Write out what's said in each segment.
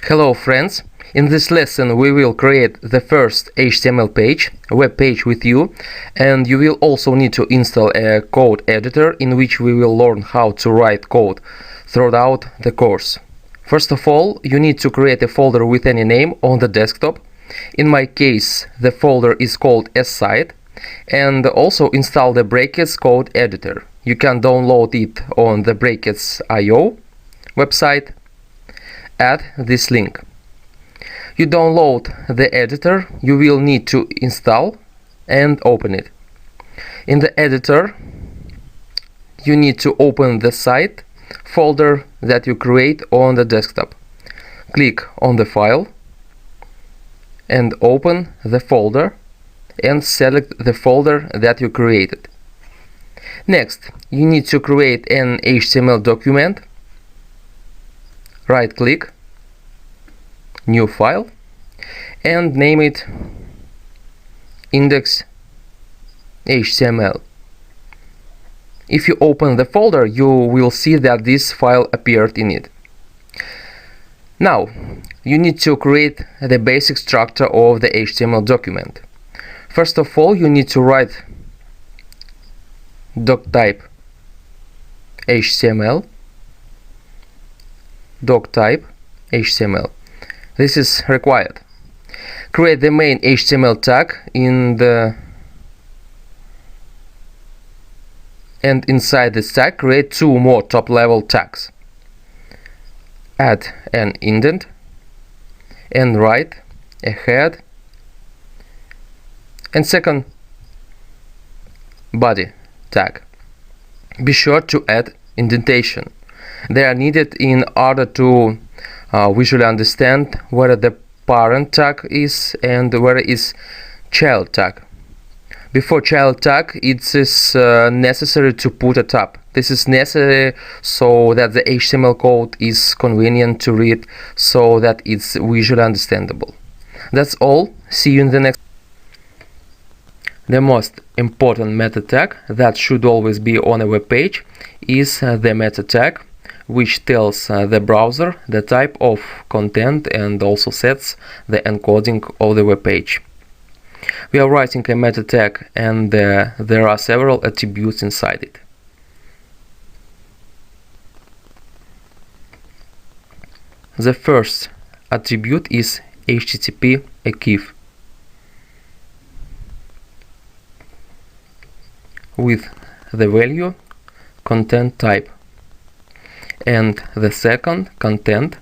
Hello friends, in this lesson we will create the first HTML page, web page with you, and you will also need to install a code editor in which we will learn how to write code throughout the course. First of all, you need to create a folder with any name on the desktop. In my case, the folder is called site, and also install the brackets code editor. You can download it on the brackets.io website at this link. You download the editor, you will need to install and open it. In the editor, you need to open the site folder that you create on the desktop. Click on the file and open the folder and select the folder that you created. Next, you need to create an HTML document. Right click, new file, and name it index.html. If you open the folder, you will see that this file appeared in it. Now, you need to create the basic structure of the HTML document. First of all, you need to write doctype HTML. Doctype HTML. This is required. Create the main HTML tag and inside this tag create two more top-level tags. Add an indent and write a head and second body tag. Be sure to add indentation. They are needed in order to visually understand where the parent tag is and where is child tag. Before child tag, it is necessary to put a tab. This is necessary so that the HTML code is convenient to read, so that it's visually understandable. That's all. See you in the next. The most important meta tag that should always be on a web page is the meta tag, which tells the browser the type of content and also sets the encoding of the web page. We are writing a meta tag and there are several attributes inside it. The first attribute is HTTP archive with the value content type, and the second content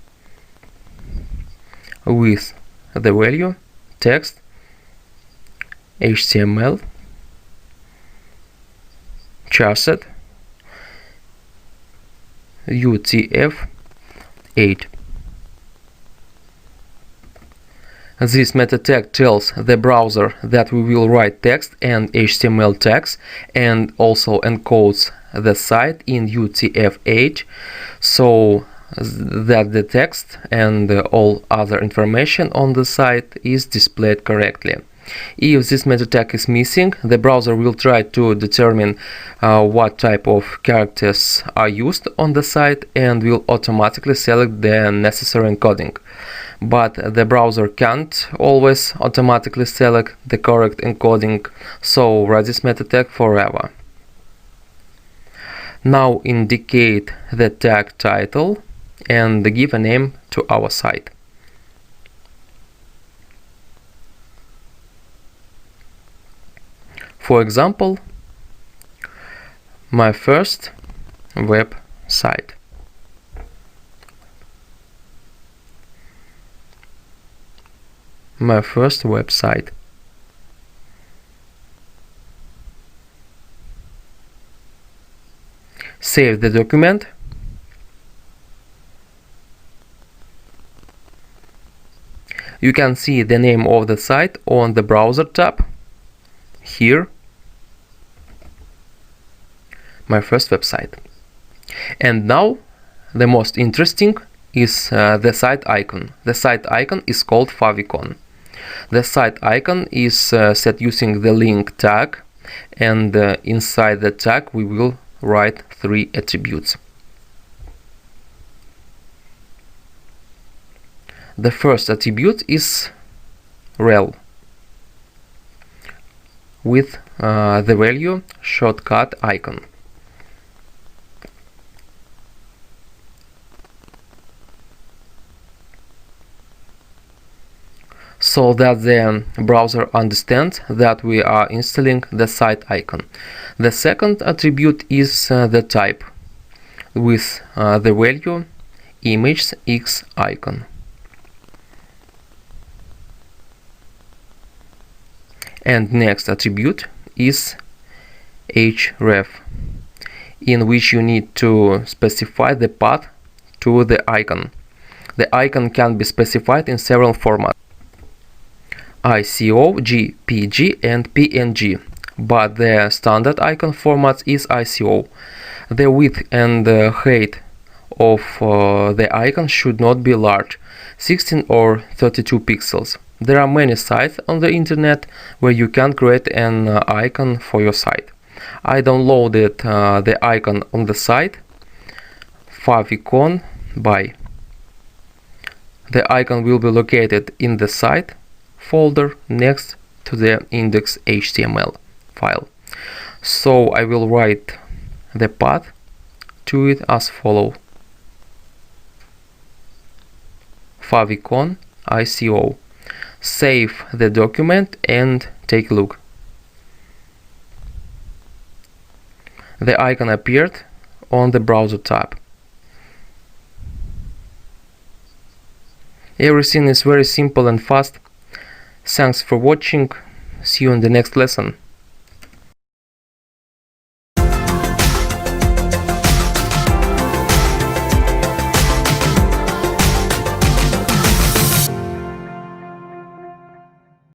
with the value text HTML charset UTF-8. This meta tag tells the browser that we will write text and HTML tags and also encodes the site in UTF-8 so that the text and all other information on the site is displayed correctly. If this meta tag is missing, the browser will try to determine what type of characters are used on the site and will automatically select the necessary encoding. But the browser can't always automatically select the correct encoding, so write this meta tag forever. Now indicate the tag title and give a name to our site. For example, my first website. My first website. Save the document. You can see the name of the site on the browser tab. Here, my first website. And now the most interesting is the site icon. The site icon is called Favicon. The site icon is set using the link tag, and inside the tag we will write three attributes. The first attribute is rel with the value shortcut icon. So that the browser understands that we are installing the site icon. The second attribute is the type with the value image_x icon. And next attribute is href, in which you need to specify the path to the icon. The icon can be specified in several formats: ICO, JPG and PNG, but the standard icon format is ICO. The width and height of the icon should not be large, 16 or 32 pixels. There are many sites on the internet where you can create an icon for your site. I downloaded the icon on the site Favicon by. The icon will be located in the site folder next to the index.html file. So I will write the path to it as follows: Favicon ICO. Save the document and take a look. The icon appeared on the browser tab. Everything is very simple and fast. Thanks for watching. See you in the next lesson.